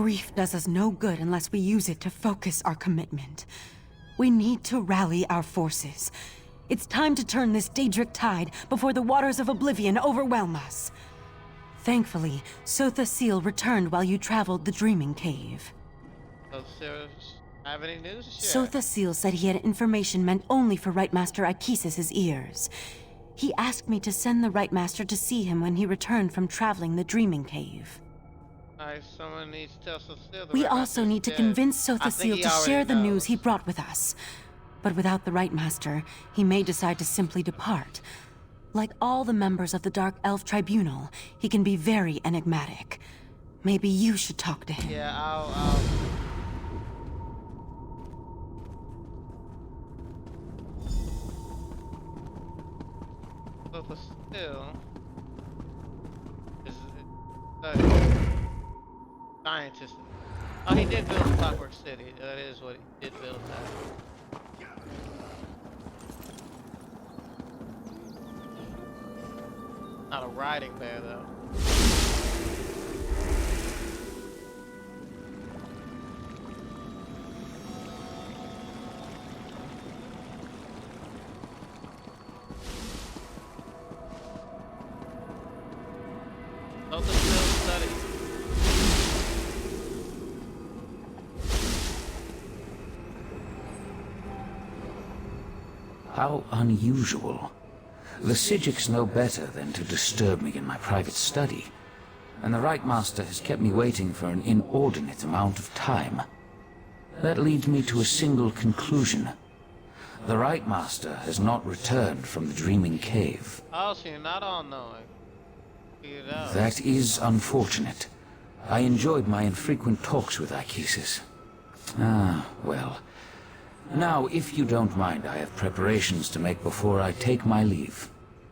Grief does us no good unless we use it to focus our commitment. We need to rally our forces. It's time to turn this Daedric tide before the waters of oblivion overwhelm us. Thankfully, Sotha Seal returned while you traveled the Dreaming Cave. Have any news to share? Sotha Seal said he had information meant only for Rightmaster Ikesis's ears. He asked me to send the Rightmaster to see him when he returned from traveling the Dreaming Cave. Someone needs to tell Cecile the We Rightmaster's also need to dead. convince I Sotha think Seal he to already share the knows. news he brought with us. But without the Rightmaster, he may decide to simply depart. Like all the members of the Dark Elf Tribunal, he can be very enigmatic. Maybe you should talk to him. Yeah, I'll... But still... is scientist. Oh, he did build Clockwork City. That is what he did build that. Not a riding bear, though. Don't the still study. How unusual. The Psijics know better than to disturb me in my private study, and the Rightmaster has kept me waiting for an inordinate amount of time. That leads me to a single conclusion. The Rightmaster has not returned from the Dreaming Cave. Oh, so you're not all-knowing. Figured it out. That is unfortunate. I enjoyed my infrequent talks with Ikesis. Ah, well. Now, if you don't mind, I have preparations to make before I take my leave.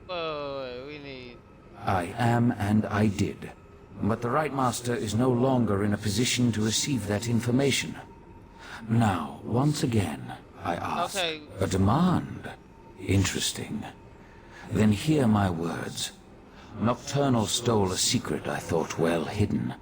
Whoa, we need... I am and I did. But the Rightmaster is no longer in a position to receive that information. Now, once again, I ask. Okay. A demand? Interesting. Then hear my words. Nocturnal stole a secret I thought well hidden.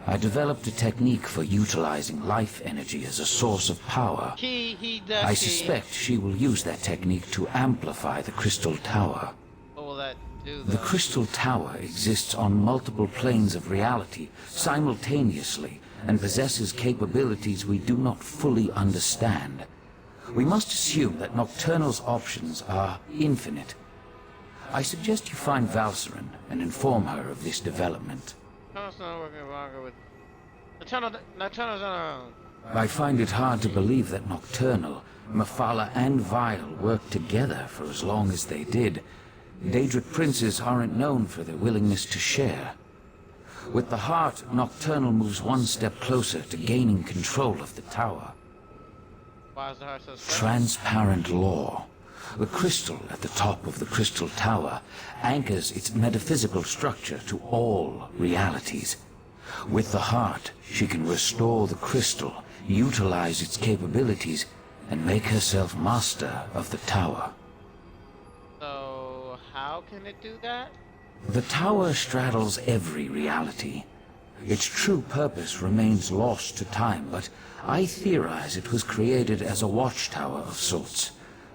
I developed a technique for utilizing life energy as a source of power. I suspect she will use that technique to amplify the Crystal Tower. What will that do, though? The Crystal Tower exists on multiple planes of reality simultaneously and possesses capabilities we do not fully understand. We must assume that Nocturnal's options are infinite. I suggest you find Valcerin and inform her of this development. Nocturnal's not working longer with... Nocturnal's on her own. I find it hard to believe that Nocturnal, Mephala, and Vile worked together for as long as they did. Daedric princes aren't known for their willingness to share. With the heart, Nocturnal moves one step closer to gaining control of the tower. Why is the heart so special? Transparent law. The crystal at the top of the Crystal Tower anchors its metaphysical structure to all realities. With the heart, she can restore the crystal, utilize its capabilities, and make herself master of the tower. So, how can it do that? The tower straddles every reality. Its true purpose remains lost to time, but I theorize it was created as a watchtower of sorts,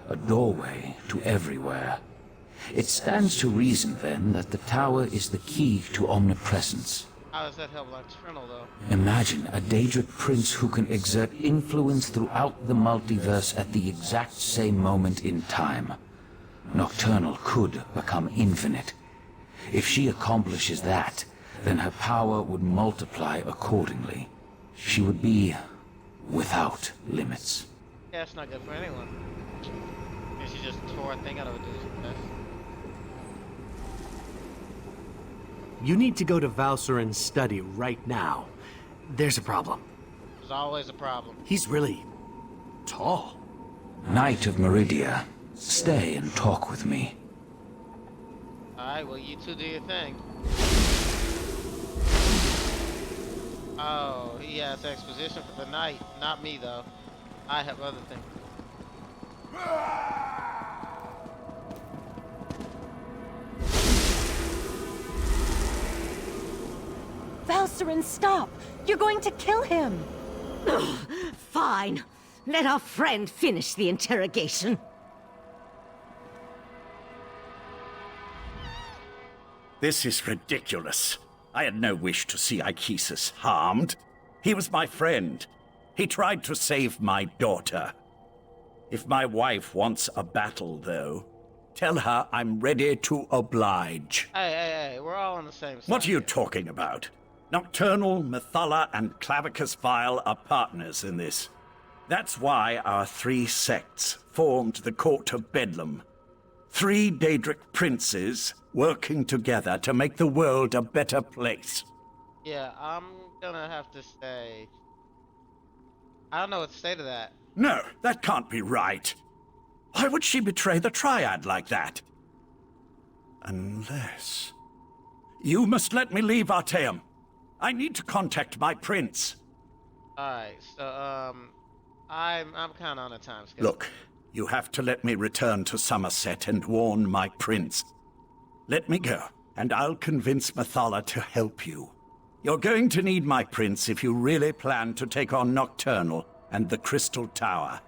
a doorway to everywhere. It stands to reason, then, that the tower is the key to omnipresence. How does that help Nocturnal, though? Imagine a Daedric prince who can exert influence throughout the multiverse at the exact same moment in time. Nocturnal could become infinite. If she accomplishes that, then her power would multiply accordingly. She would be without limits. Yeah, it's not good for anyone. Maybe she just tore a thing out of a dude's chest. You need to go to Valcerin's study right now. There's a problem. There's always a problem. He's really tall. Knight of Meridia, stay and talk with me. Alright, well, you two do your thing. Oh, he has exposition for the night. Not me, though. I have other things. Valcerin, stop! You're going to kill him! Fine. Let our friend finish the interrogation. This is ridiculous. I had no wish to see Ichesus harmed. He was my friend. He tried to save my daughter. If my wife wants a battle, though, tell her I'm ready to oblige. Hey, we're all on the same side. What are you here. talking about? Nocturnal, Methala, and Clavicus Vile are partners in this. That's why our three sects formed the Court of Bedlam. 3 Daedric princes working together to make the world a better place. Yeah, I'm gonna have to say... I don't know what to say to that. No, that can't be right. Why would she betray the Triad like that? Unless... You must let me leave, Arteum. I need to contact my prince. Alright, so, I'm kinda on a time schedule. Look, you have to let me return to Summerset and warn my prince. Let me go, and I'll convince Methala to help you. You're going to need my prince if you really plan to take on Nocturnal and the Crystal Tower.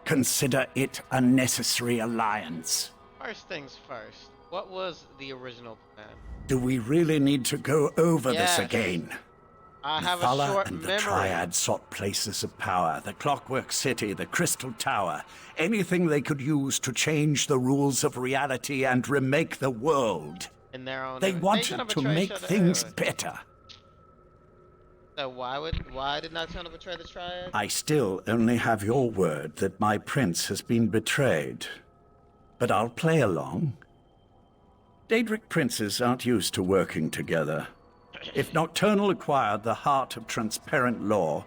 Consider it a necessary alliance. First things first, what was the original plan? Do we really need to go over Yes. this again? I have a Methala short and the memory. Triad sought places of power, the Clockwork City, the Crystal Tower, anything they could use to change the rules of reality and remake the world. In their own They image. wanted gonna to betray make each other things anyway. better. So why did Nocturnal betray the Triad? I still only have your word that my prince has been betrayed. But I'll play along. Daedric princes aren't used to working together. If Nocturnal acquired the heart of transparent law,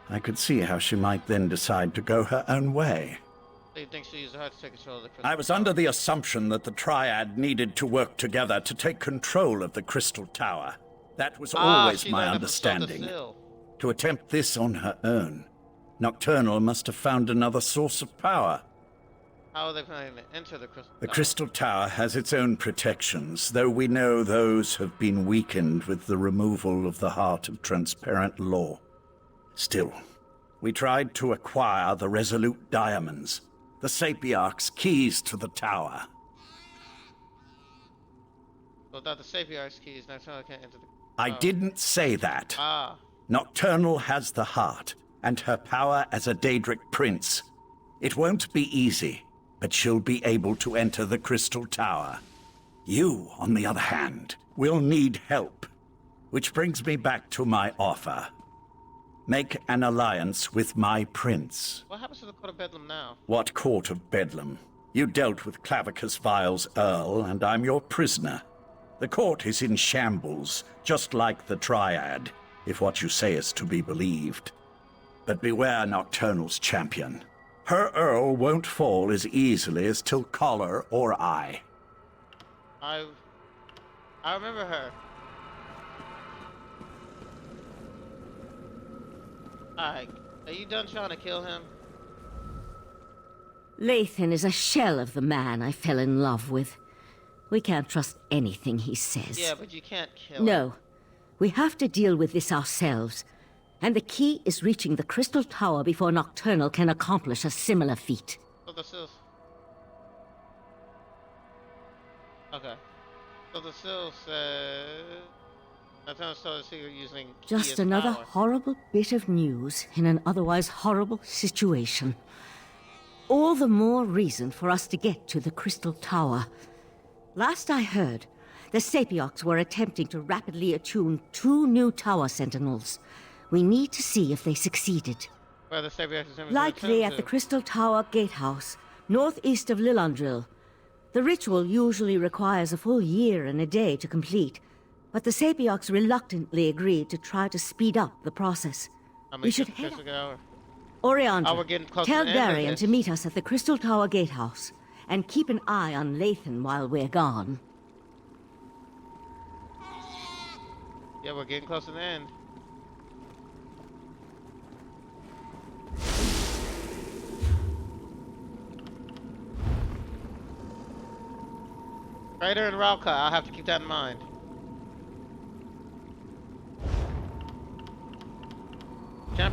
I could see how she might then decide to go her own way. So you think she used her to take control of the Crystal I was under the assumption that the Triad needed to work together to take control of the Crystal Tower. That was always she my learned it from Sword to understanding. Sill. To attempt this on her own, Nocturnal must have found another source of power. How are they planning to enter the Crystal The Tower? Crystal Tower has its own protections, though we know those have been weakened with the removal of the Heart of Transparent Law. Still, we tried to acquire the Resolute Diamonds, the Sapiarch's keys to the tower. Without the Sapiarch's keys, Nocturnal can't enter the... I didn't say that. Ah, Nocturnal has the heart, and her power as a Daedric prince. It won't be easy, but she'll be able to enter the Crystal Tower. You, on the other hand, will need help. Which brings me back to my offer. Make an alliance with my prince. what happens to the Court of Bedlam now? What court of Bedlam? You dealt with Clavicus Vile's Earl, and I'm your prisoner. The court is in shambles, just like the Triad, if what you say is to be believed. But beware Nocturnal's champion. Her Earl won't fall as easily as Tilcollar or I. I remember her. Alright, are you done trying to kill him? Lathan is a shell of the man I fell in love with. We can't trust anything he says. Yeah, but you can't kill him. No. We have to deal with this ourselves. And the key is reaching the Crystal Tower before Nocturnal can accomplish a similar feat. So the Sills... Okay. So the Sills says... Nocturnal started secret using key Just as another power. horrible bit of news in an otherwise horrible situation. All the more reason for us to get to the Crystal Tower. Last I heard, the Sapiarchs were attempting to rapidly attune 2 new tower sentinels. We need to see if they succeeded. Where the Sapiarchs is Likely at the Crystal Tower Gatehouse, northeast of Lillandril. The ritual usually requires a full year and a day to complete, but the Sapiarchs reluctantly agreed to try to speed up the process. We should head up. Oriandra, we're getting close to tell the end of Darian this. to meet us at the Crystal Tower Gatehouse, and keep an eye on Lathan while we're gone. Yeah, we're getting close to the end. Raider and Ralka, I'll have to keep that in mind.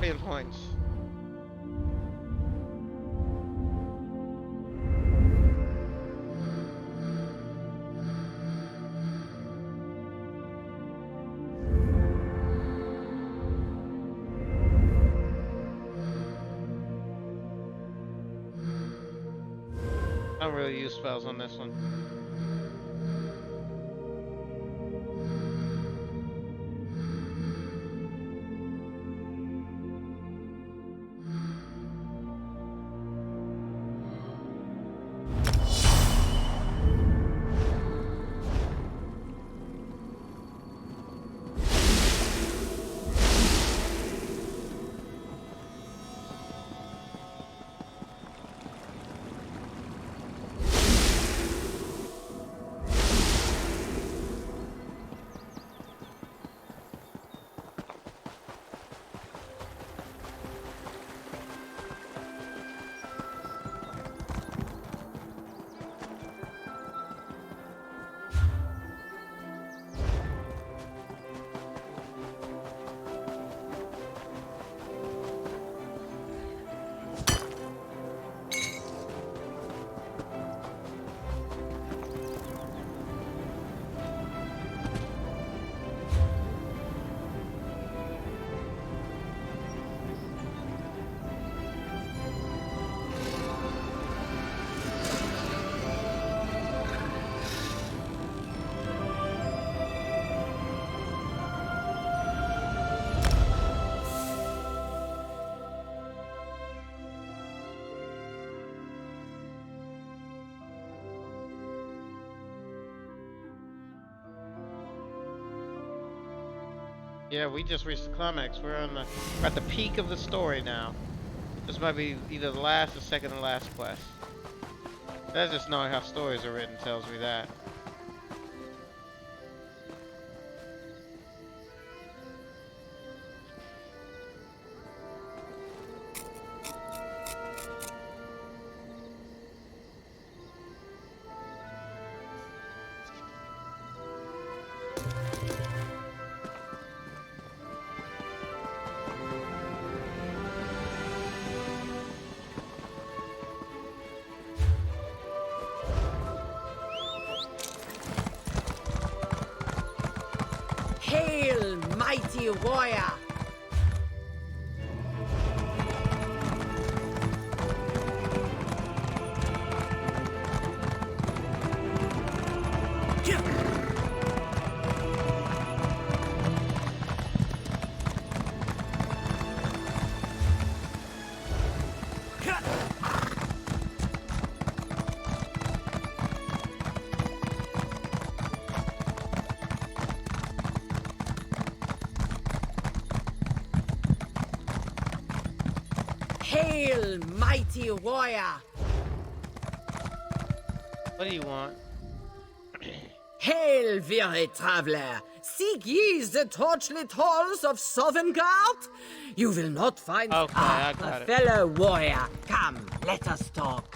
million points. I don't really use spells on this one. Yeah, we just reached the climax. We're at the peak of the story now. This might be either the last or second to last quest. That's just knowing how stories are written tells me that. Hail, mighty warrior! Hail, mighty warrior! What do you want? Hail, weary traveler! Seek ye the torchlit halls of Sovngarde? You will not find Okay, I got a it. fellow warrior. Come, let us talk.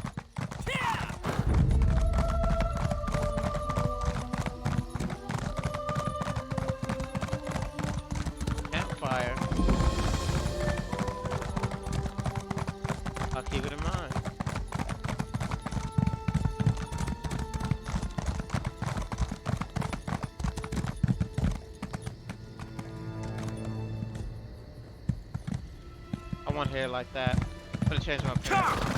Campfire. I'll keep it in mind. I want hair like that. I'm gonna change my appearance.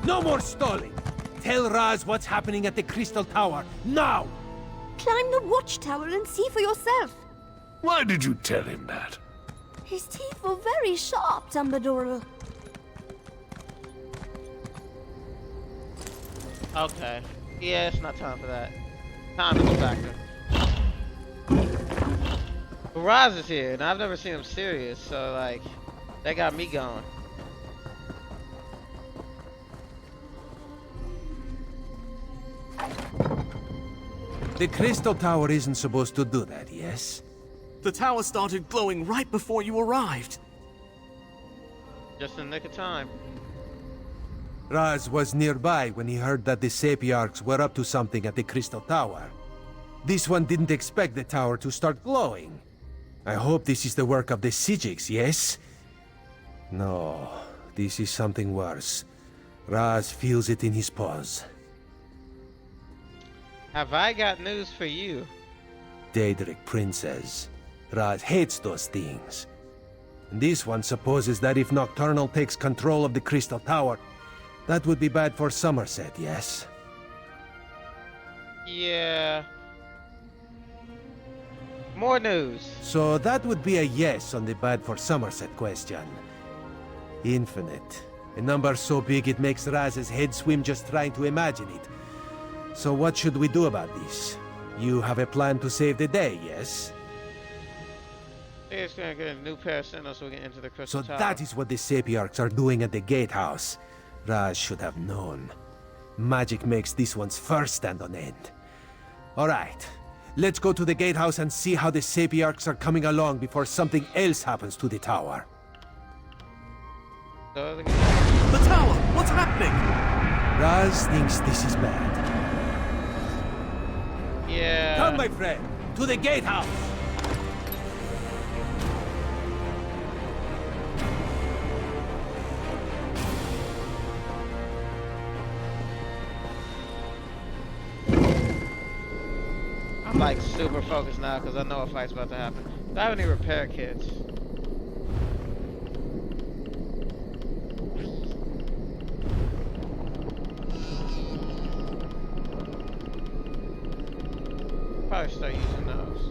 No more stalling! Tell Raz what's happening at the Crystal Tower, now! Climb the watchtower and see for yourself. Why did you tell him that? His teeth were very sharp, Dumbledore. Okay. Yeah, it's not time for that. Time is a factor. But Raz is here, and I've never seen him serious, so like, that got me going. The Crystal Tower isn't supposed to do that, yes? The tower started glowing right before you arrived. Just in the nick of time. Raz was nearby when he heard that the Sapiarchs were up to something at the Crystal Tower. This one didn't expect the tower to start glowing. I hope this is the work of the Sijiks, yes? No, this is something worse. Raz feels it in his paws. Have I got news for you? Daedric Princess. Raz hates those things. This one supposes that if Nocturnal takes control of the Crystal Tower, that would be bad for Summerset, yes? Yeah. More news. So that would be a yes on the bad for Summerset question. Infinite. A number so big it makes Raz's head swim just trying to imagine it. So what should we do about this? You have a plan to save the day, yes? It's gonna get a new pair of signals so we can enter the Crystal So Tower. that is what the Sapiarchs are doing at the gatehouse. Raz should have known. Magic makes this one's first stand on end. Alright, let's go to the gatehouse and see how the Sapiarchs are coming along before something else happens to the tower. So The tower! What's happening? Raz thinks this is bad. yeah. Come, my friend, to the gatehouse! I'm like super focused now because I know a fight's about to happen. Do I have any repair kits? Probably start using those.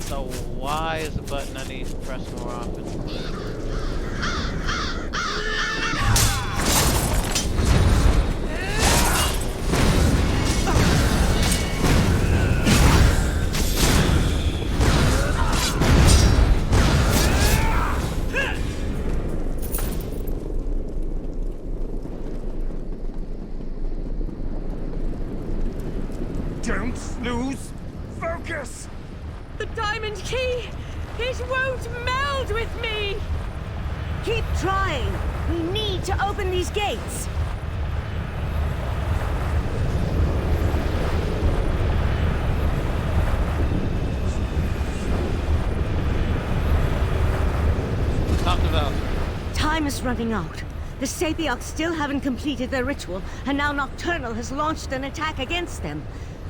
So why is the button I need to press more often? Don't lose focus! The diamond key! It won't meld with me! Keep trying. We need to open these gates. Talk to Val. Time is running out. The Sapiarchs still haven't completed their ritual, and now Nocturnal has launched an attack against them.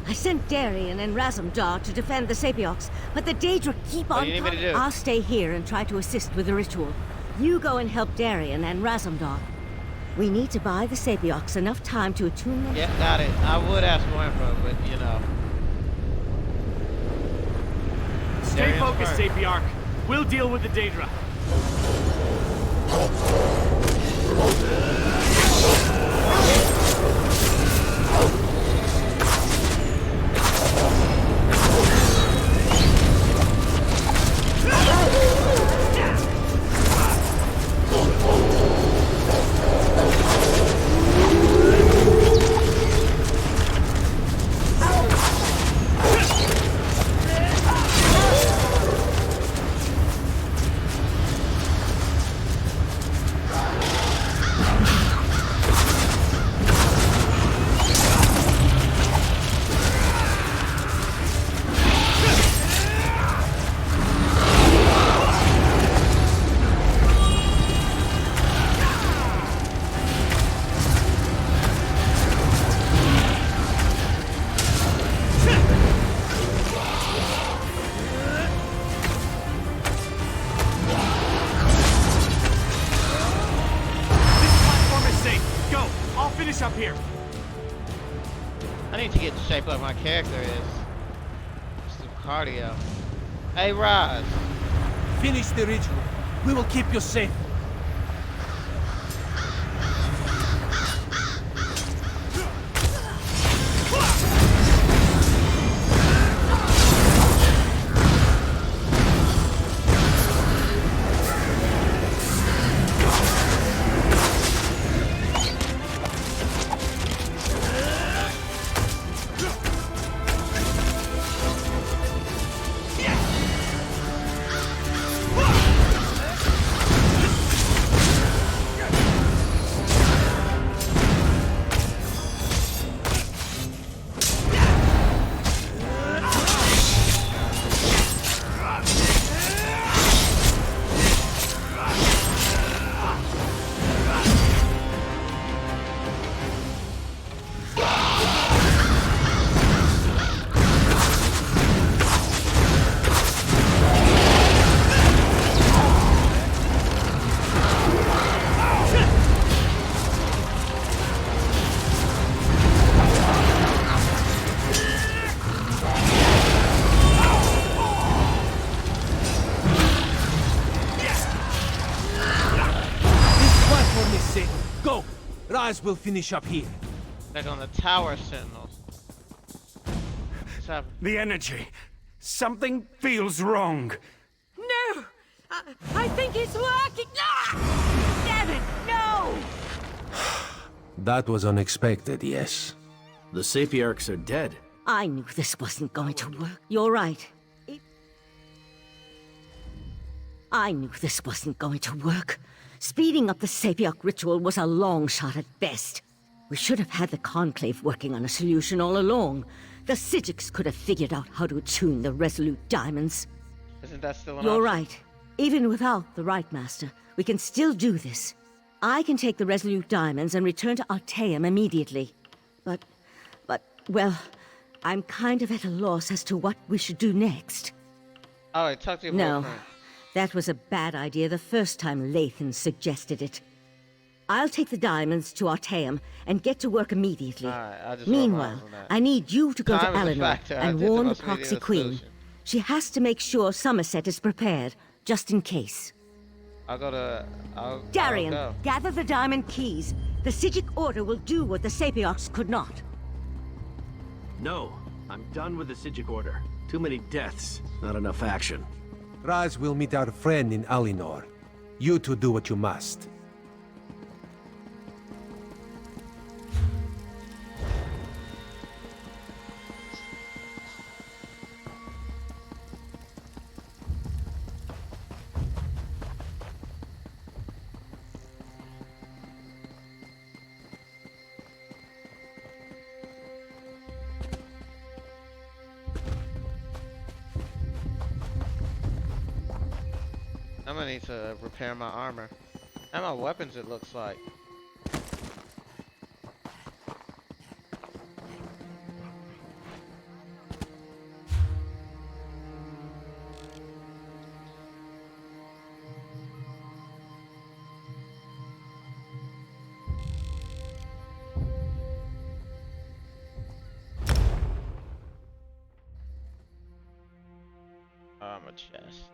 I sent Darien and Razumdar to defend the Sapiarchs, but the Daedra keep What on do you need me to coming. do? I'll stay here and try to assist with the ritual. You go and help Darien and Razumdar. We need to buy the Sapiarchs enough time to attune them. Yeah, got it. I would ask more info, but you know. Stay Darien's focused, first. Sapiarch. We'll deal with the Daedra. finish up here. I need to get in shape like my character is. Just some cardio. Hey, Raz. Finish the ritual. We will keep you safe. Go! Raz will finish up here. Back on the tower sentinels. What's happening? The energy. Something feels wrong. No! I think it's working! Ah! Damn it, no! That was unexpected, yes. The Sapiarchs are dead. I knew this wasn't going to work. You're right. I knew this wasn't going to work. Speeding up the Sapiarch ritual was a long shot at best. We should have had the Conclave working on a solution all along. The Psijics could have figured out how to attune the Resolute Diamonds. Isn't that still an You're option? right. Even without the Right Master, we can still do this. I can take the Resolute Diamonds and return to Artaeum immediately. But, well, I'm kind of at a loss as to what we should do next. Alright, talk to your No, boyfriend. that was a bad idea the first time Lathan suggested it. I'll take the diamonds to Artaeum and get to work immediately. Alright, I'll just Meanwhile, I need you to go Time to is a Eleanor factor. I and did the warn the most immediate Proxy Queen. solution. She has to make sure Summerset is prepared, just in case. I'll go. Darian, gather the diamond keys. The Psijic Order will do what the Sapiarchs could not. No, I'm done with the Psijic Order. Too many deaths, not enough action. Raz will meet our friend in Alinor. You two do what you must. I'm gonna need to repair my armor. And my weapons, it looks like. Armor chest.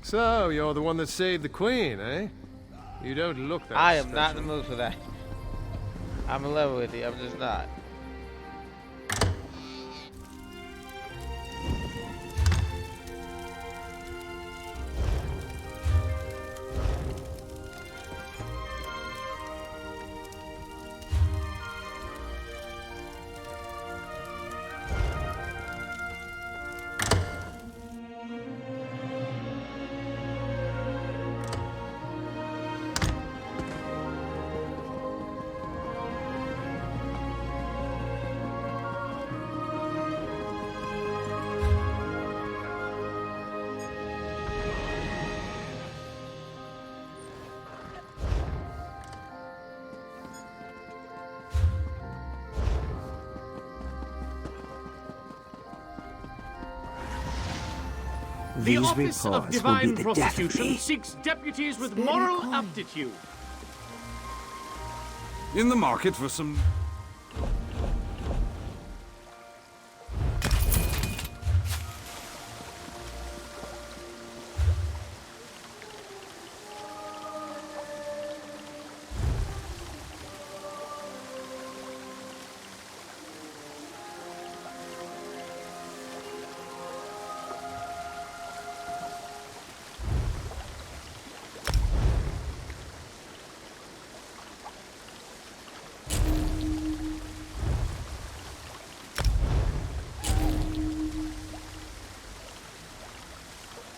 So, you're the one that saved the Queen, eh? You don't look that I am not in the special. mood for that. I'm in love with you, I'm just not. The These Office of reports will be Divine the death of Prosecution me. seeks deputies with Very moral calm. aptitude. In the market for some...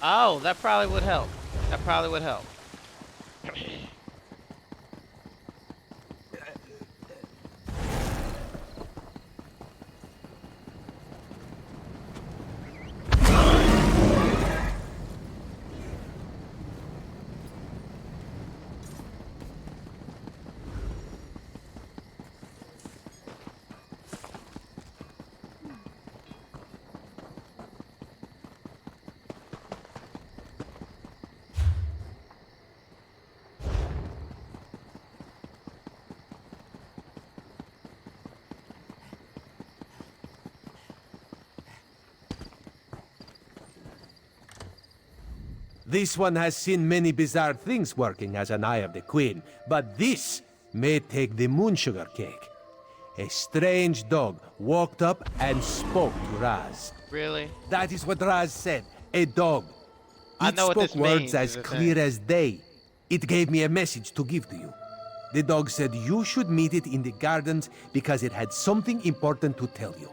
Oh, that probably would help. That probably would help. This one has seen many bizarre things working as an Eye of the Queen, but this may take the moon sugar cake. A strange dog walked up and spoke to Raz. Really? That is what Raz said. A dog. I It know what spoke this words means, as is the clear thing. as day. It gave me a message to give to you. The dog said you should meet it in the gardens because it had something important to tell you.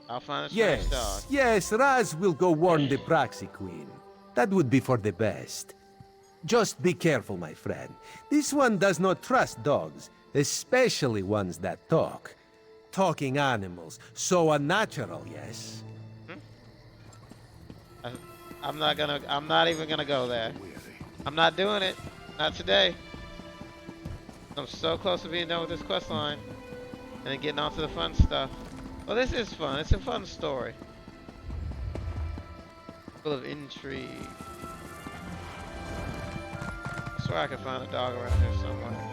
I'll find a strange Yes, dog. yes, Raz will go warn the Proxy Queen. That would be for the best. Just be careful, my friend. This one does not trust dogs, especially ones that talk. Talking animals, so unnatural, yes? I'm not even gonna go there. I'm not doing it. Not today. I'm so close to being done with this quest line. And then getting on to the fun stuff. Well, this is fun. It's a fun story. Full of intrigue. I swear I could find a dog around here somewhere.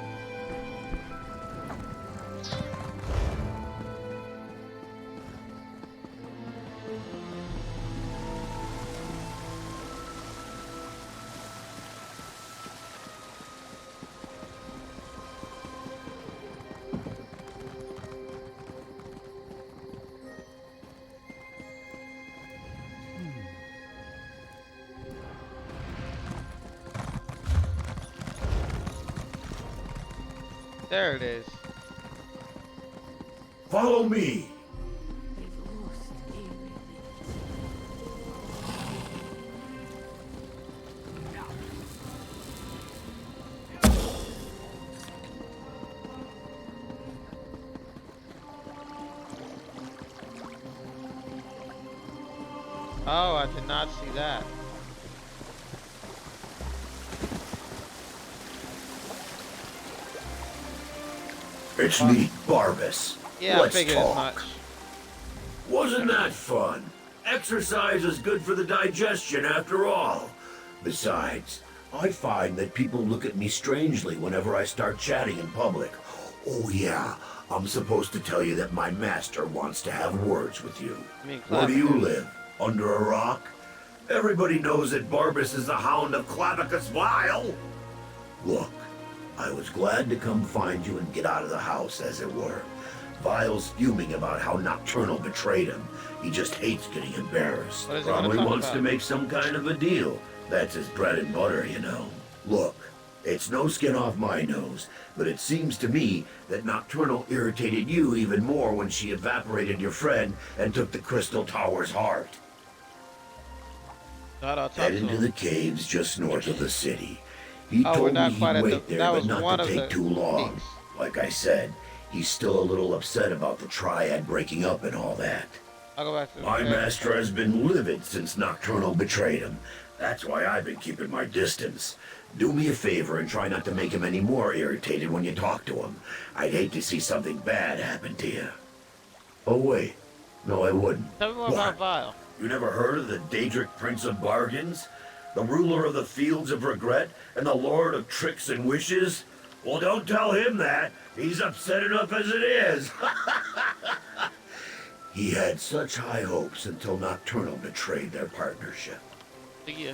There it is. Follow me. Oh, I did not see that. It's me, Barbas. Yeah, Let's I figured talk. as much. Wasn't that fun? Exercise is good for the digestion after all. Besides, I find that people look at me strangely whenever I start chatting in public. Oh yeah, I'm supposed to tell you that my master wants to have words with you. Where do you live? Under a rock? Everybody knows that Barbas is the Hound of Clavicus Vile. Look, I was glad to come find you and get out of the house, as it were. Vile's fuming about how Nocturnal betrayed him. He just hates getting embarrassed. What is he gonna Probably talk wants about? to make some kind of a deal. That's his bread and butter, you know. Look, it's no skin off my nose, but it seems to me that Nocturnal irritated you even more when she evaporated your friend and took the Crystal Tower's heart. Head into the caves just north of the city. He Oh, we're told me not he'd quite at the- wait there, that but was one not to of take the too long. peaks. Like I said, he's still a little upset about the Triad breaking up and all that. I'll go back to the My cave. master has been livid since Nocturnal betrayed him. That's why I've been keeping my distance. Do me a favor and try not to make him any more irritated when you talk to him. I'd hate to see something bad happen to you. Oh wait, no I wouldn't. Tell me more What? about Vile. You never heard of the Daedric Prince of Bargains? The ruler of the Fields of Regret and the Lord of Tricks and Wishes? Well, don't tell him that. He's upset enough as it is. He had such high hopes until Nocturnal betrayed their partnership. Yeah.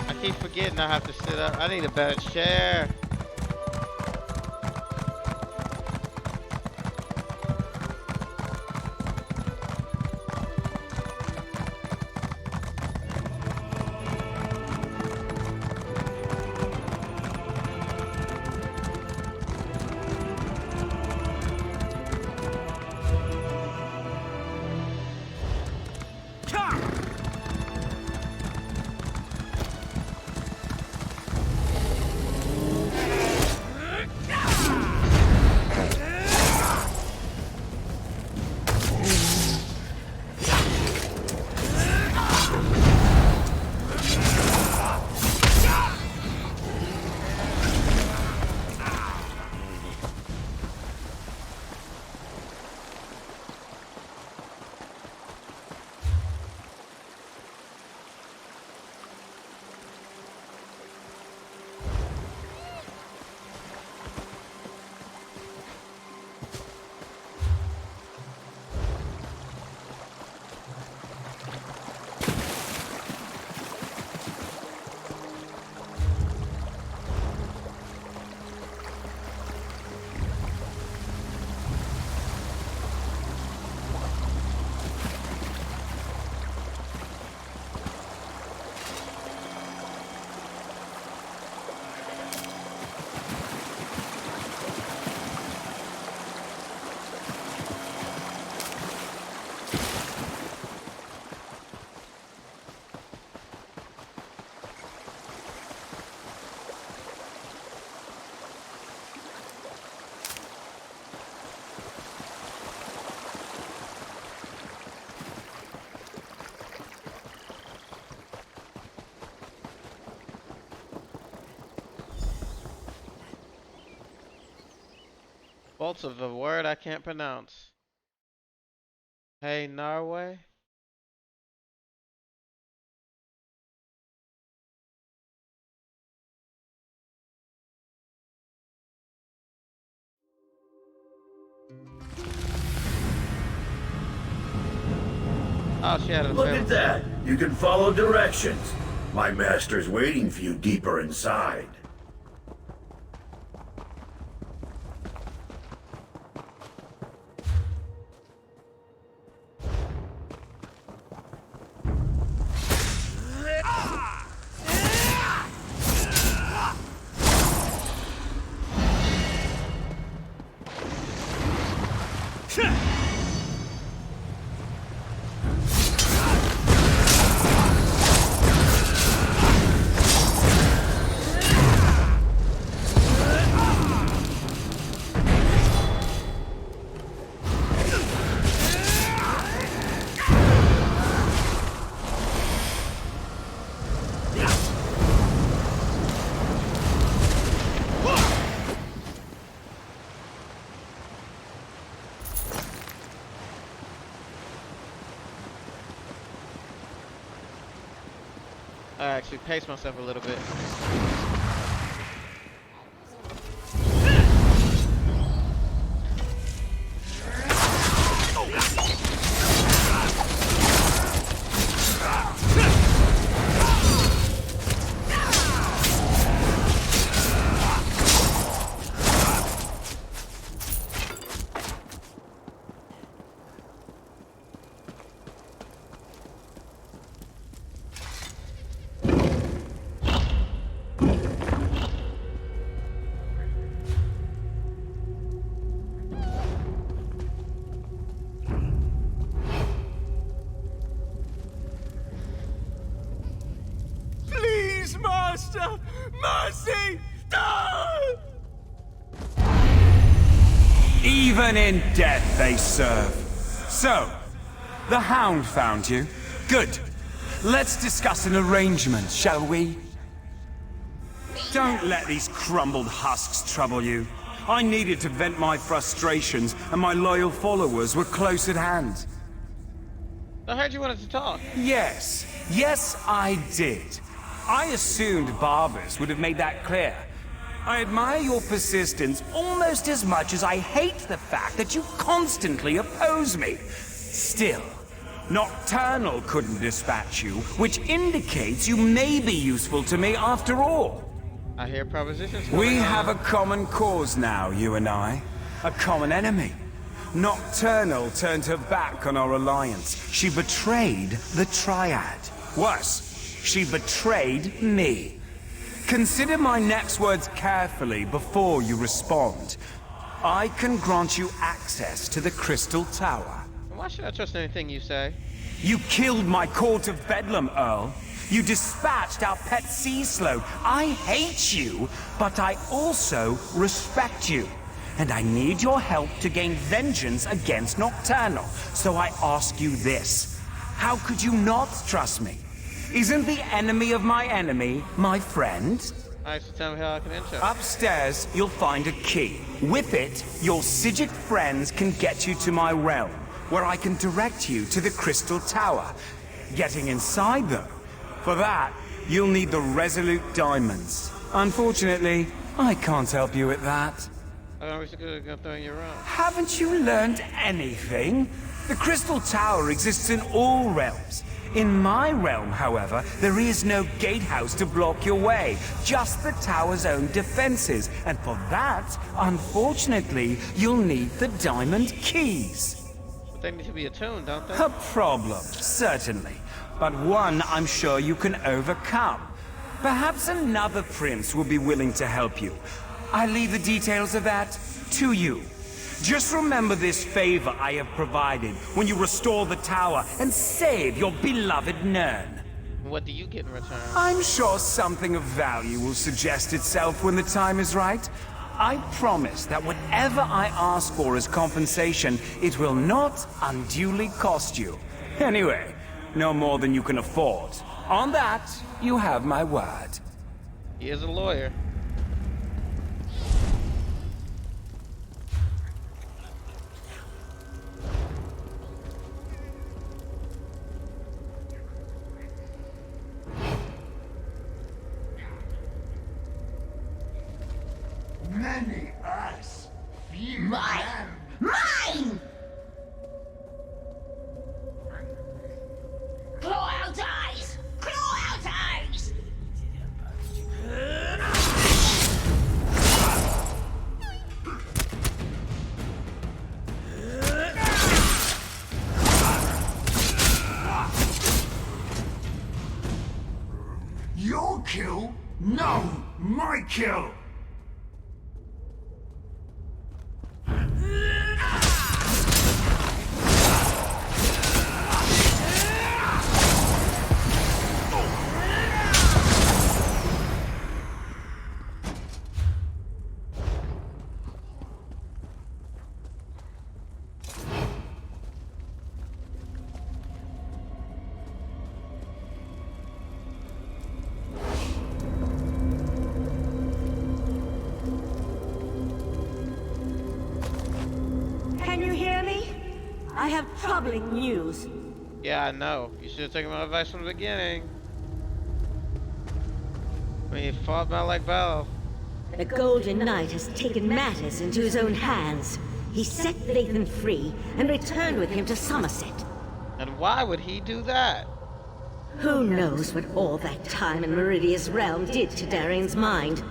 I keep forgetting I have to sit up. I need a better chair. Faults of a word I can't pronounce. Hey, Norway. Oh, she had a Look fail. at that! You can follow directions. My master's waiting for you deeper inside. I actually paced myself a little bit. Please, Master! Mercy! No! Even in death they serve. So, the Hound found you. Good. Let's discuss an arrangement, shall we? Don't let these crumbled husks trouble you. I needed to vent my frustrations, and my loyal followers were close at hand. I heard you wanted to talk. Yes. Yes, I did. I assumed Barbas would have made that clear. I admire your persistence almost as much as I hate the fact that you constantly oppose me. Still, Nocturnal couldn't dispatch you, which indicates you may be useful to me after all. I hear propositions. We have a common cause now, you and I. A common enemy. Nocturnal turned her back on our alliance. She betrayed the Triad. Worse, she betrayed me. Consider my next words carefully before you respond. I can grant you access to the Crystal Tower. Why should I trust anything you say? You killed my Court of Bedlam, Earl. You dispatched our pet sea slow. I hate you, but I also respect you. And I need your help to gain vengeance against Nocturnal. So I ask you this. How could you not trust me? Isn't the enemy of my enemy my friend? Alright, so tell me how I can enter. Upstairs, you'll find a key. With it, your Psijic friends can get you to my realm, where I can direct you to the Crystal Tower. Getting inside, though, for that, you'll need the Resolute Diamonds. Unfortunately, I can't help you with that. I was gonna throw in your own. Haven't you learned anything? The Crystal Tower exists in all realms. In my realm, however, there is no gatehouse to block your way, just the tower's own defenses. And for that, unfortunately, you'll need the diamond keys. But they need to be attuned, don't they? A problem, certainly. But one I'm sure you can overcome. Perhaps another prince will be willing to help you. I leave the details of that to you. Just remember this favor I have provided when you restore the tower and save your beloved Nern. What do you get in return? I'm sure something of value will suggest itself when the time is right. I promise that whatever I ask for as compensation, it will not unduly cost you. Anyway, no more than you can afford. On that, you have my word. He is a lawyer. Many us. Mine! Mine! Claw out eyes! Claw out eyes! Your kill? No! My kill! Can you hear me? I have troubling news. Yeah, I know. You should have taken my advice from the beginning. mean, he fought about like Val. The Golden Knight has taken matters into his own hands. He set Lathan free and returned with him to Summerset. And why would he do that? Who knows what all that time in Meridia's realm did to Darian's mind?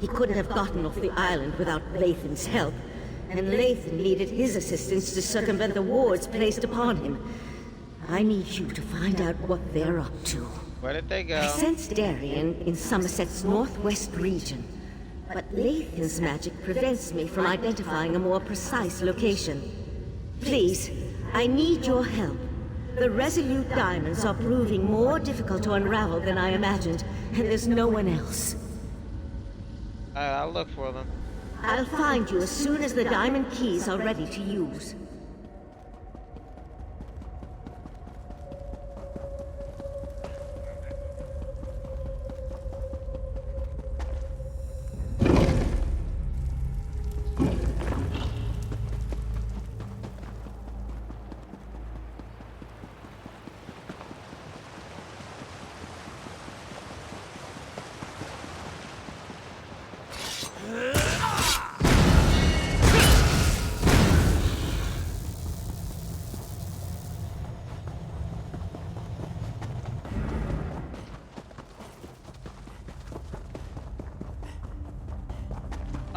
He couldn't have gotten off the island without Lathan's help, and Lathan needed his assistance to circumvent the wards placed upon him. I need you to find out what they're up to. Where did they go? I sense Darian in Summerset's northwest region, but Lathan's magic prevents me from identifying a more precise location. Please, I need your help. The Resolute Diamonds are proving more difficult to unravel than I imagined, and there's no one else. Alright, I'll look for them. I'll find you as soon as the diamond keys are ready to use.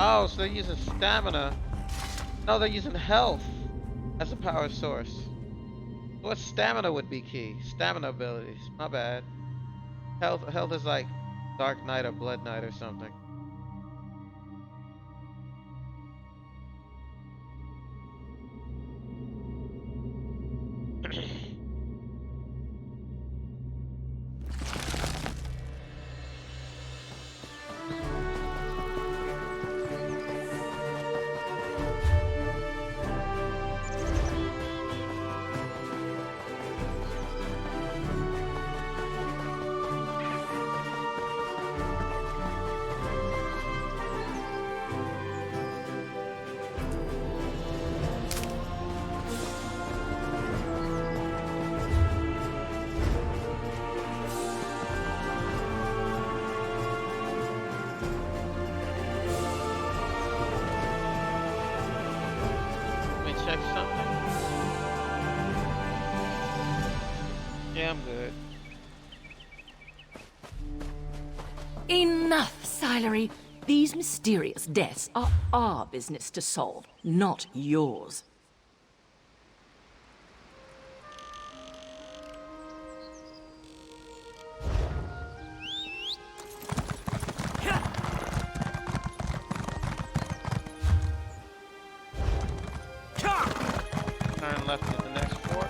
Oh, so they're using stamina. No, they're using health as a power source. What stamina would be key? Stamina abilities. My bad. Health is like Dark Knight or Blood Knight or something. Check something? Yeah, I'm good. Enough, Silery. These mysterious deaths are our business to solve, not yours. Turn left to the next fort.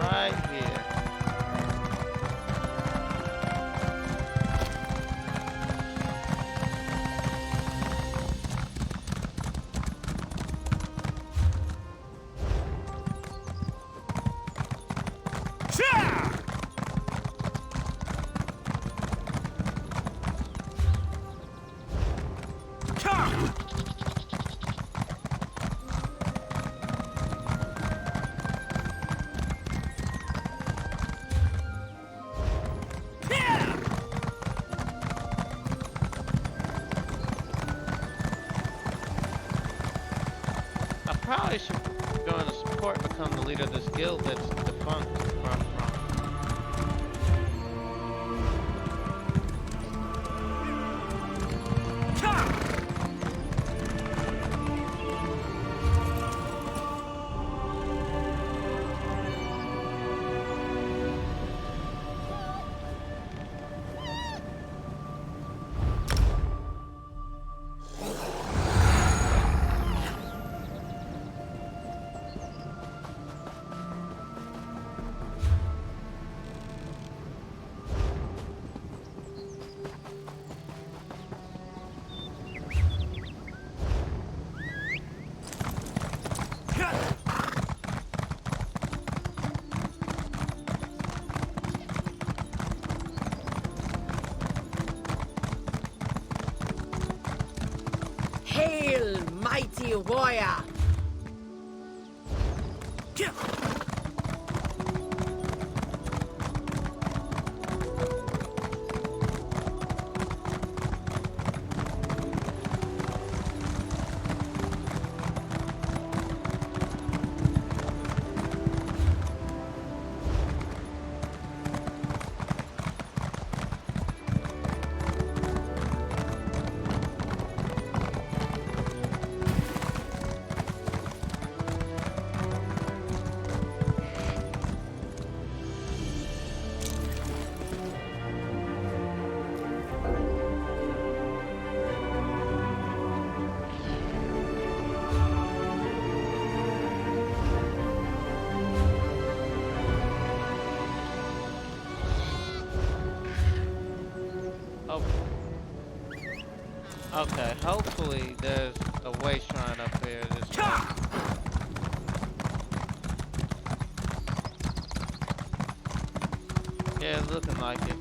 Right here. Probably should go into support, become the leader of this guild that's defunct. Hail, mighty warrior! Okay, hopefully there's a way shrine up here. This way. Yeah, it's looking like it.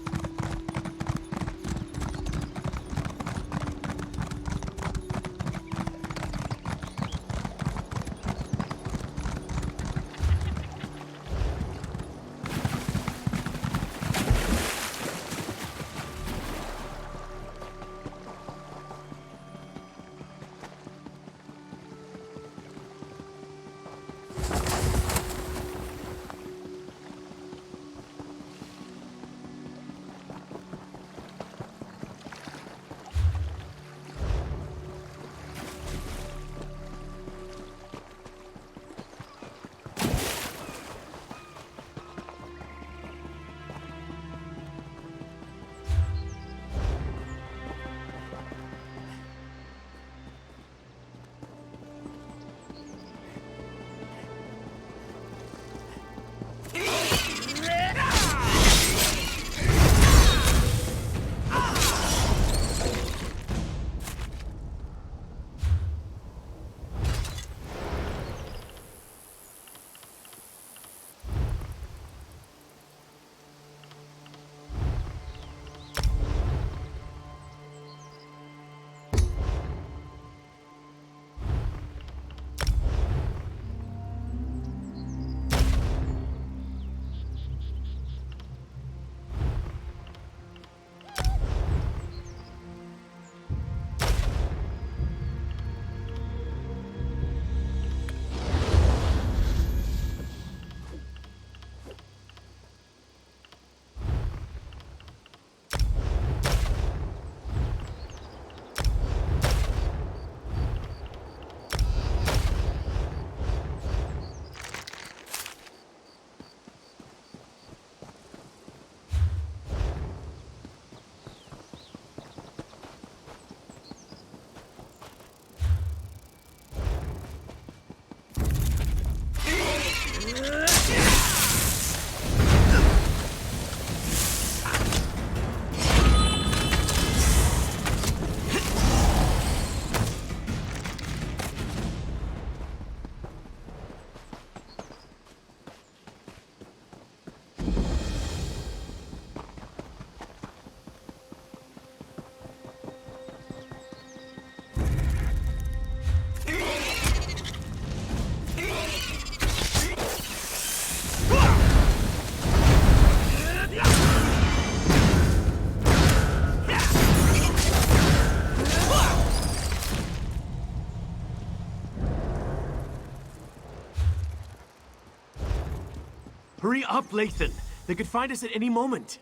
Hurry up, Lathan. They could find us at any moment.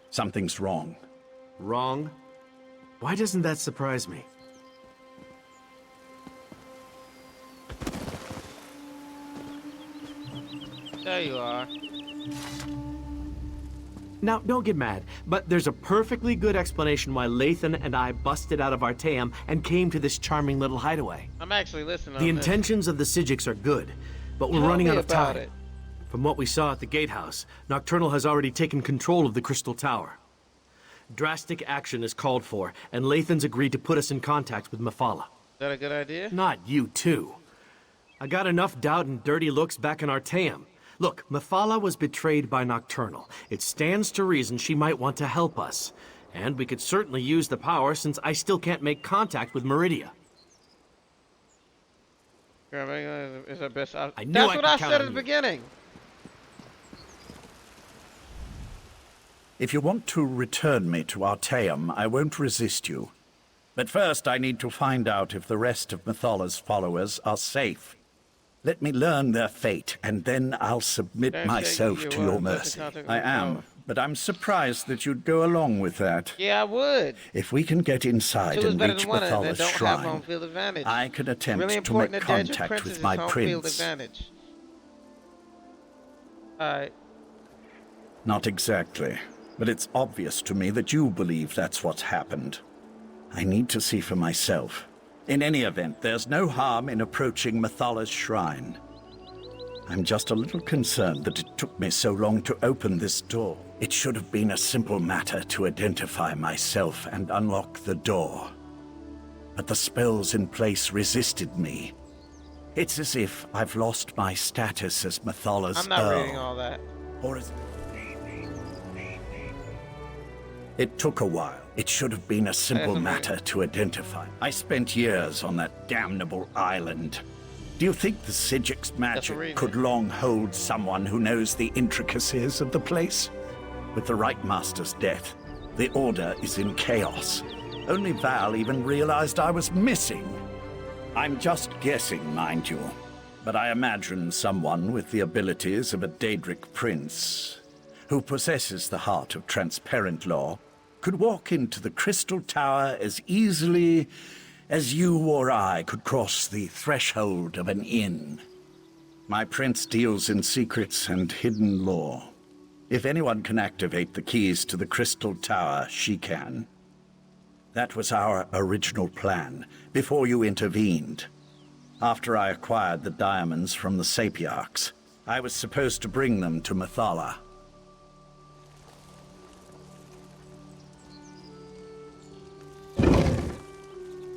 Something's wrong. Wrong? Why doesn't that surprise me? There you are. Now, don't get mad, but there's a perfectly good explanation why Lathan and I busted out of Artaeum and came to this charming little hideaway. I'm actually listening. The intentions of the Psijics are good, but we're running out of time. From what we saw at the gatehouse, Nocturnal has already taken control of the Crystal Tower. Drastic action is called for, and Lathan's agreed to put us in contact with Mephala. Is that a good idea? Not you, too. I got enough doubt and dirty looks back in Artaeum. Look, Mephala was betrayed by Nocturnal. It stands to reason she might want to help us. And we could certainly use the power since I still can't make contact with Meridia. Is our best option. I knew That's I what could I count said on at the you. beginning. If you want to return me to Artaeum, I won't resist you. But first I need to find out if the rest of Methala's followers are safe. Let me learn their fate, and then I'll submit myself to your mercy. I am, but I'm surprised that you'd go along with that. Yeah, I would. If we can get inside Two is and better reach than one, and they Methala's don't have shrine, home field advantage. I can attempt really to important make that Daedric contact Prince with is my home field prince. advantage. Alright. Not exactly, but it's obvious to me that you believe that's what's happened. I need to see for myself. In any event, there's no harm in approaching Methala's shrine. I'm just a little concerned that it took me so long to open this door. It should have been a simple matter to identify myself and unlock the door. but the spells in place resisted me. It's as if I've lost my status as Mathala's I'm not Earl. reading all that. Or as... It took a while. It should have been a simple matter to identify. I spent years on that damnable island. Do you think the Sigic's magic could long hold someone who knows the intricacies of the place? With the Right Master's death, the Order is in chaos. Only Val even realized I was missing. I'm just guessing, mind you, but I imagine someone with the abilities of a Daedric prince, who possesses the heart of transparent law, could walk into the Crystal Tower as easily as you or I could cross the threshold of an inn. My prince deals in secrets and hidden lore. If anyone can activate the keys to the Crystal Tower, she can. That was our original plan, before you intervened. After I acquired the diamonds from the Sapiarchs, I was supposed to bring them to Mathala.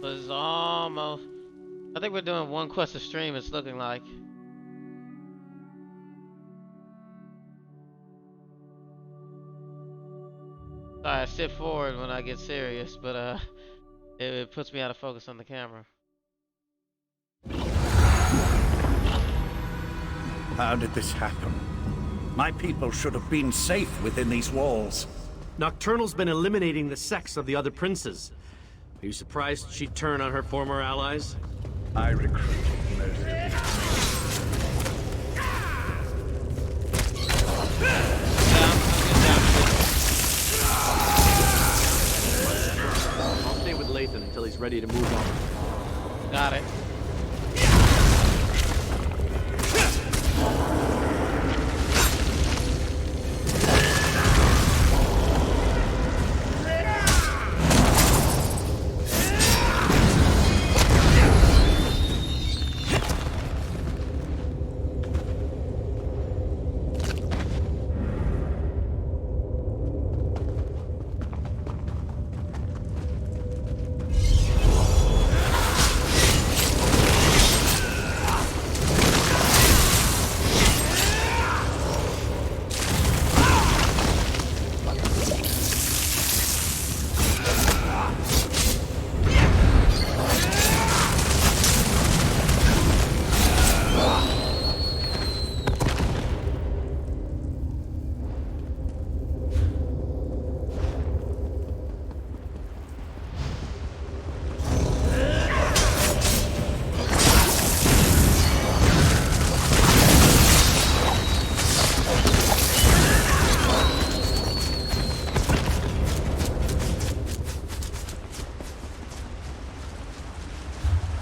Was almost... I think we're doing one quest a stream, it's looking like. Sorry, I sit forward when I get serious, but it puts me out of focus on the camera. How did this happen? My people should have been safe within these walls. Nocturnal's been eliminating the sects of the other princes. Are you surprised she'd turn on her former allies? I recruited most of these. I'll stay with Lathan until he's ready to move on. Got it.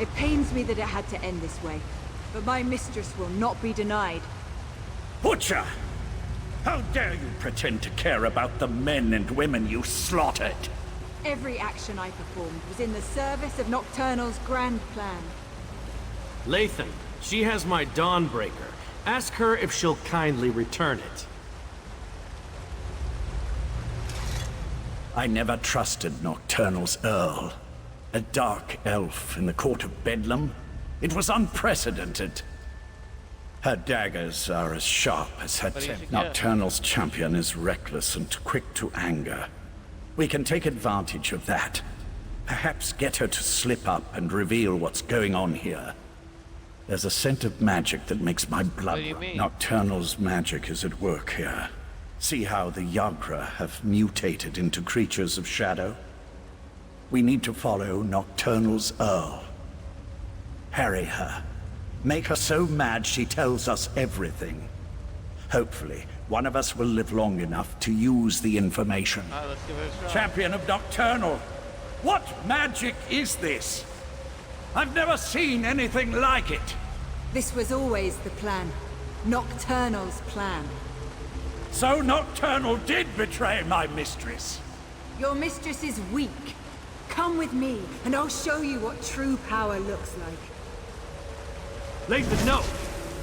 It pains me that it had to end this way, but my mistress will not be denied. Butcher! How dare you pretend to care about the men and women you slaughtered? Every action I performed was in the service of Nocturnal's grand plan. Lathan, she has my Dawnbreaker. Ask her if she'll kindly return it. I never trusted Nocturnal's Earl. A dark elf in the court of Bedlam? It was unprecedented. Her daggers are as sharp as her teeth. Nocturnal's champion is reckless and quick to anger. We can take advantage of that. Perhaps get her to slip up and reveal what's going on here. There's a scent of magic that makes my blood run. Nocturnal's magic is at work here. See how the Yagra have mutated into creatures of shadow? We need to follow Nocturnal's Earl. Harry her. Make her so mad she tells us everything. Hopefully, one of us will live long enough to use the information. Let's give it a try. Champion of Nocturnal, what magic is this? I've never seen anything like it. This was always the plan. Nocturnal's plan. So Nocturnal did betray my mistress. Your mistress is weak. Come with me, and I'll show you what true power looks like. Lathan, no!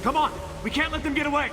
Come on! We can't let them get away!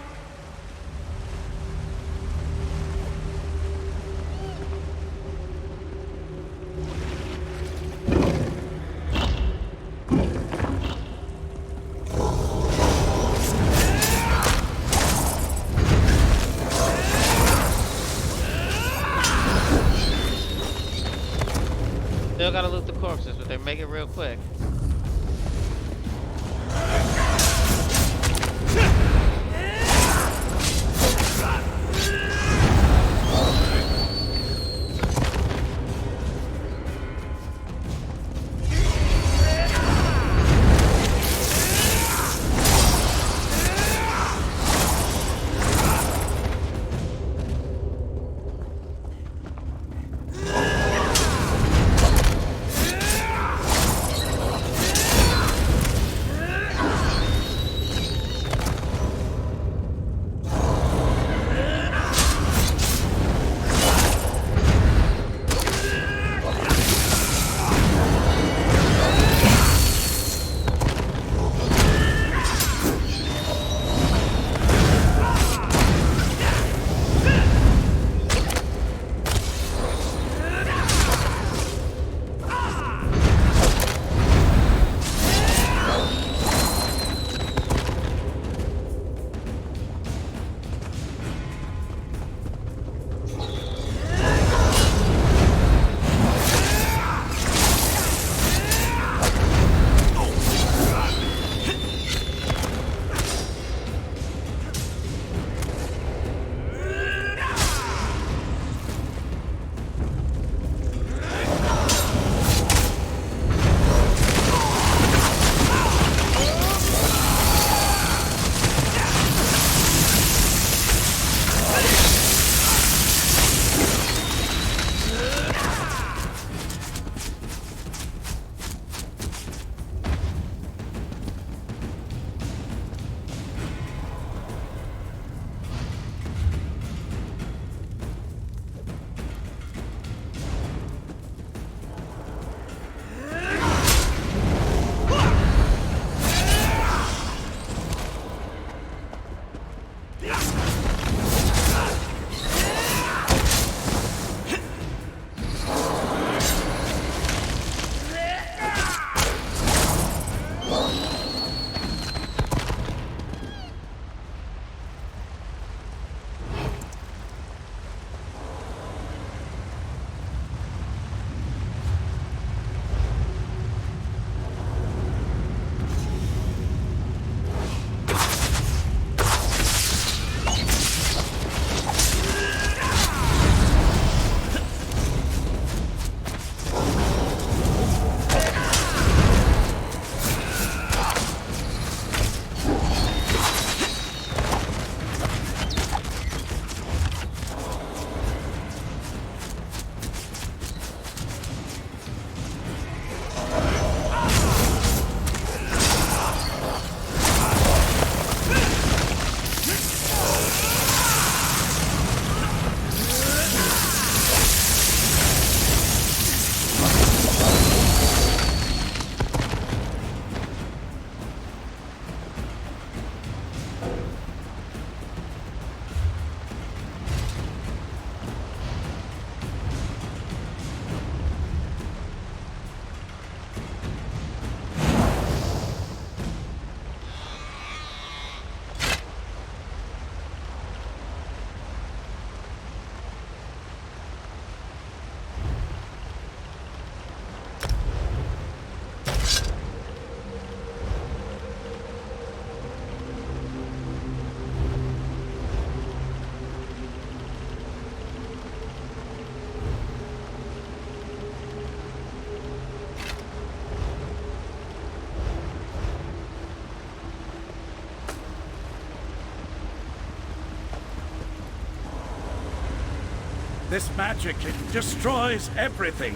This magic, it destroys everything.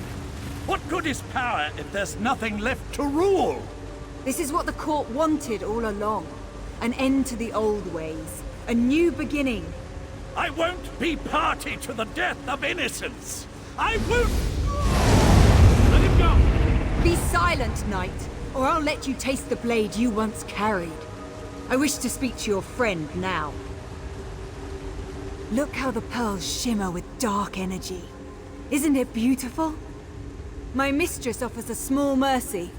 What good is power if there's nothing left to rule? This is what the court wanted all along. An end to the old ways. A new beginning. I won't be party to the death of innocents. I won't... Let him go! Be silent, knight, or I'll let you taste the blade you once carried. I wish to speak to your friend now. Look how the pearls shimmer with dark energy. Isn't it beautiful? My mistress offers a small mercy.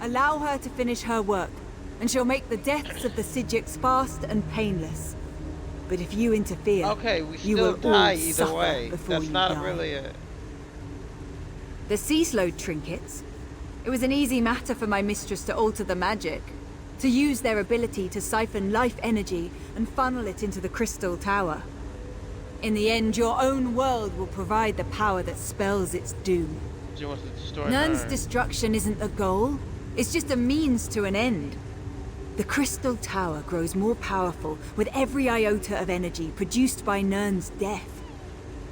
Allow her to finish her work, and she'll make the deaths of the Sijiks fast and painless. But if you interfere, okay, we you still will die all either suffer way. before That's you not die. really a... The sea-slowed trinkets. It was an easy matter for my mistress to alter the magic. To use their ability to siphon life energy and funnel it into the Crystal Tower. In the end, your own world will provide the power that spells its doom. She wants to destroy Nern's her. destruction isn't the goal. It's just a means to an end. The Crystal Tower grows more powerful with every iota of energy produced by Nern's death.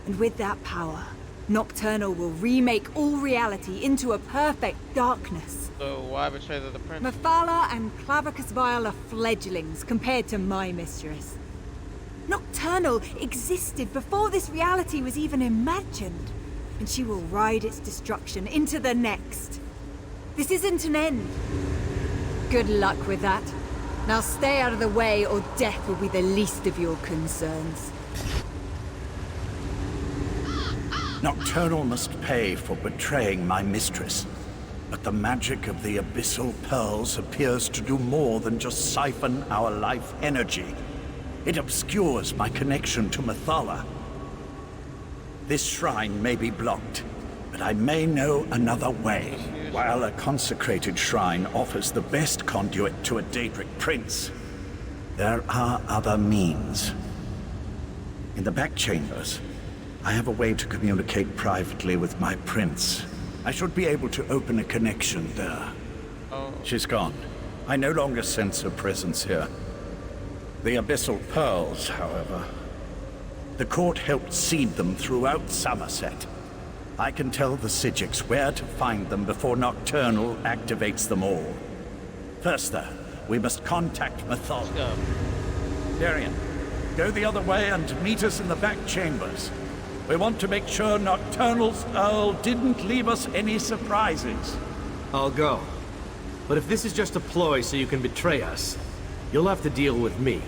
And with that power, Nocturnal will remake all reality into a perfect darkness. So why betray the prince? Mephala and Clavicus Vile are fledglings compared to my mistress. Nocturnal existed before this reality was even imagined, and she will ride its destruction into the next. This isn't an end. Good luck with that. Now stay out of the way, or death will be the least of your concerns. Nocturnal must pay for betraying my mistress. But the magic of the Abyssal Pearls appears to do more than just siphon our life energy. It obscures my connection to Mephala. This shrine may be blocked, but I may know another way. While a consecrated shrine offers the best conduit to a Daedric prince, there are other means. In the back chambers, I have a way to communicate privately with my prince. I should be able to open a connection there. Oh. She's gone. I no longer sense her presence here. The Abyssal Pearls, however. The court helped seed them throughout Summerset. I can tell the Sijiks where to find them before Nocturnal activates them all. First, though, we must contact Mephala. Let's go. Darian, go the other way and meet us in the back chambers. We want to make sure Nocturnal's Earl didn't leave us any surprises. I'll go. But if this is just a ploy so you can betray us, you'll have to deal with me.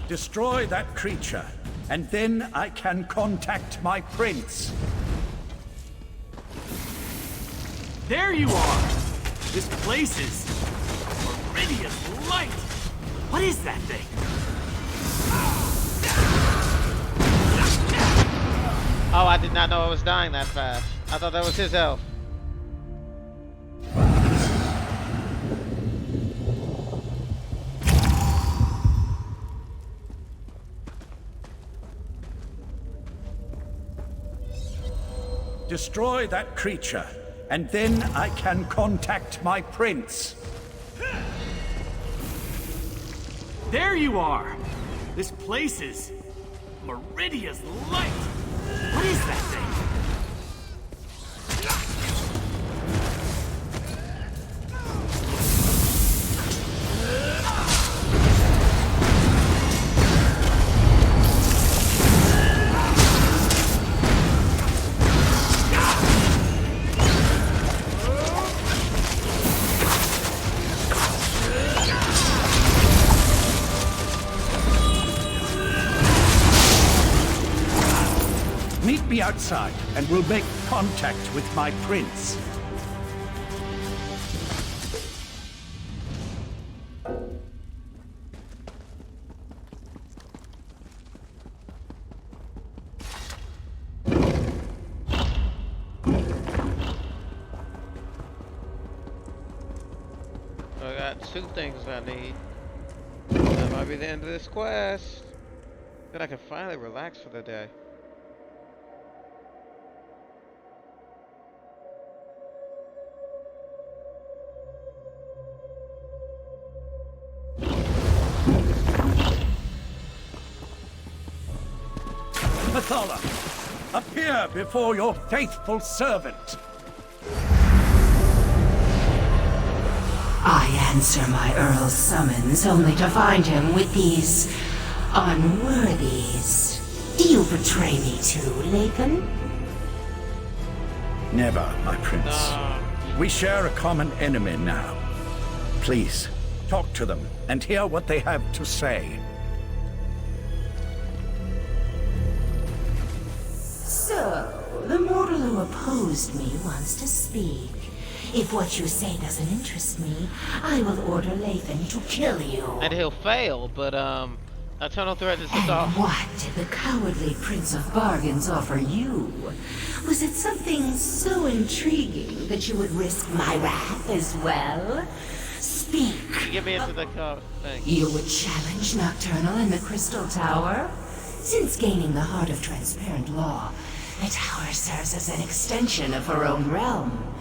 Destroy that creature, and then I can contact my prince. There you are! This place is already as light! What is that thing? Oh, I did not know I was dying that fast. I thought that was his elf. Destroy that creature, and then I can contact my prince. There you are! This place is Meridia's light! What is that thing? Meet me outside, and we'll make contact with my prince. I got 2 things I need. That might be the end of this quest. Then I can finally relax for the day. Mathala, appear before your faithful servant. I answer my Earl's summons only to find him with these unworthies. Do you betray me too, Lathan? Never, my prince. We share a common enemy now. Please, talk to them and hear what they have to say. So, the mortal who opposed me wants to speak. If what you say doesn't interest me, I will order Lathan to kill you. And he'll fail, but Eternal Threat is And off. what did the cowardly Prince of Bargains offer you? Was it something so intriguing that you would risk my wrath as well? Speak. Get me into the thing. You would challenge Nocturnal in the Crystal Tower? Since gaining the Heart of Transparent Law, the tower serves as an extension of her own realm.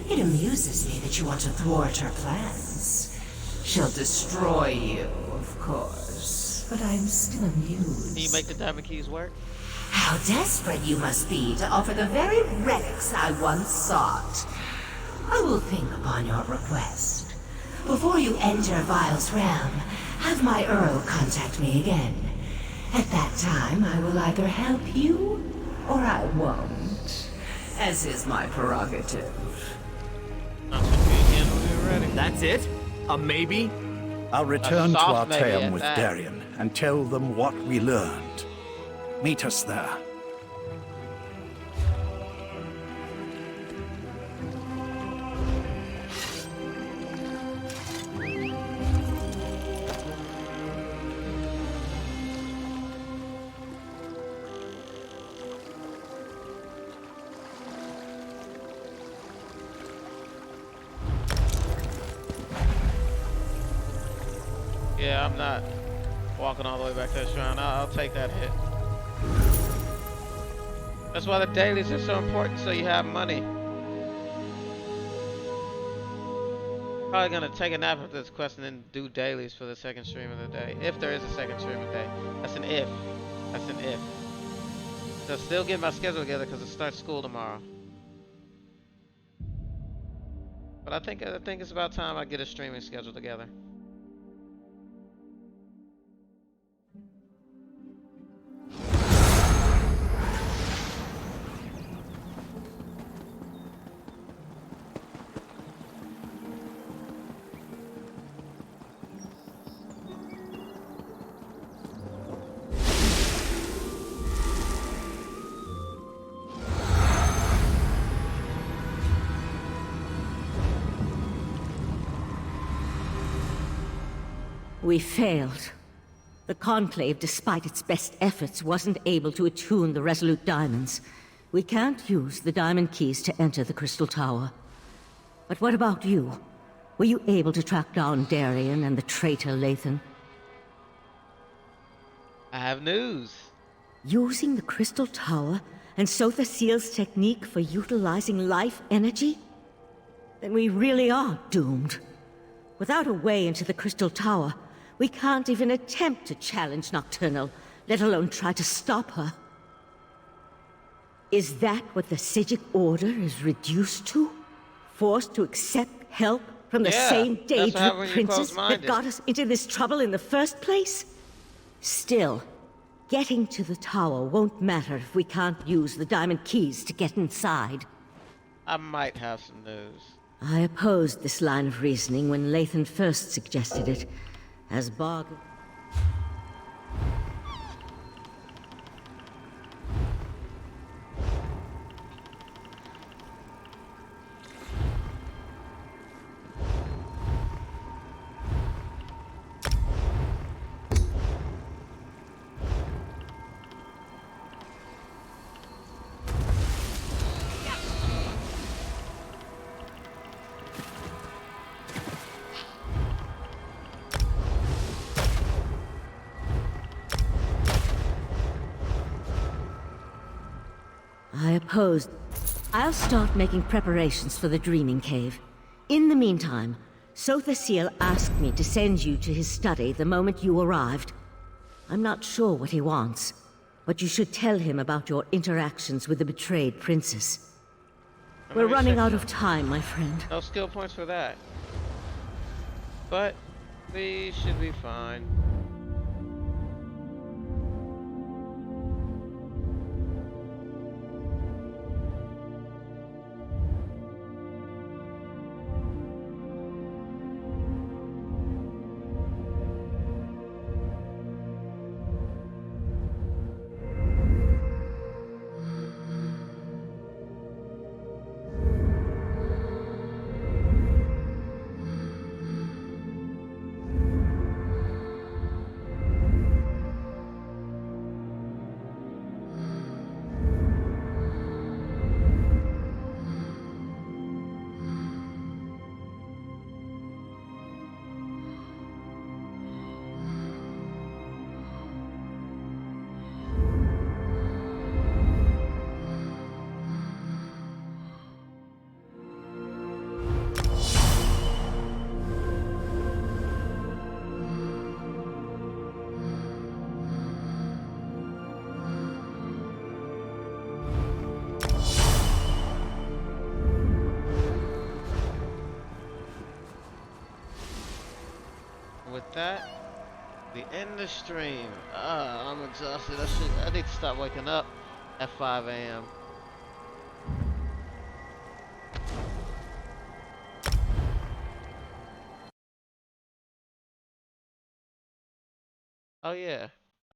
It amuses me that you want to thwart her plans. She'll destroy you, of course, but I'm still amused. Can you make the diamond keys work? How desperate you must be to offer the very relics I once sought. I will think upon your request. Before you enter Vile's realm, have my Earl contact me again. At that time, I will either help you, or I won't, as is my prerogative. That's it? A maybe? I'll return to soft maybe Artaeum at with that. Darien and tell them what we learned. Meet us there. Yeah, I'm not walking all the way back to the shrine. I'll take that hit. That's why the dailies are so important, so you have money. Probably gonna take a nap after this quest and then do dailies for the second stream of the day. If there is a second stream of the day. That's an if. That's an if. So still get my schedule together because it starts school tomorrow. But I think it's about time I get a streaming schedule together. We failed. The Conclave, despite its best efforts, wasn't able to attune the Resolute Diamonds. We can't use the diamond keys to enter the Crystal Tower. But what about you? Were you able to track down Darien and the traitor Lathan? I have news. Using the Crystal Tower and Sotha Seal's technique for utilizing life energy? then we really are doomed. Without a way into the Crystal Tower, we can't even attempt to challenge Nocturnal, let alone try to stop her. Is that what the Psijic Order is reduced to? Forced to accept help from the same Daedric princes that got us into this trouble in the first place? Still, getting to the tower won't matter if we can't use the diamond keys to get inside. I might have some news. I opposed this line of reasoning when Lathan first suggested it, as bargain. I opposed. I'll start making preparations for the Dreaming Cave. In the meantime, Sothasil asked me to send you to his study the moment you arrived. I'm not sure what he wants, but you should tell him about your interactions with the betrayed princess. We're running out of time, my friend. No skill points for that. But we should be fine. With that, the end of the stream. I'm exhausted. I need to stop waking up at 5 a.m. Oh yeah.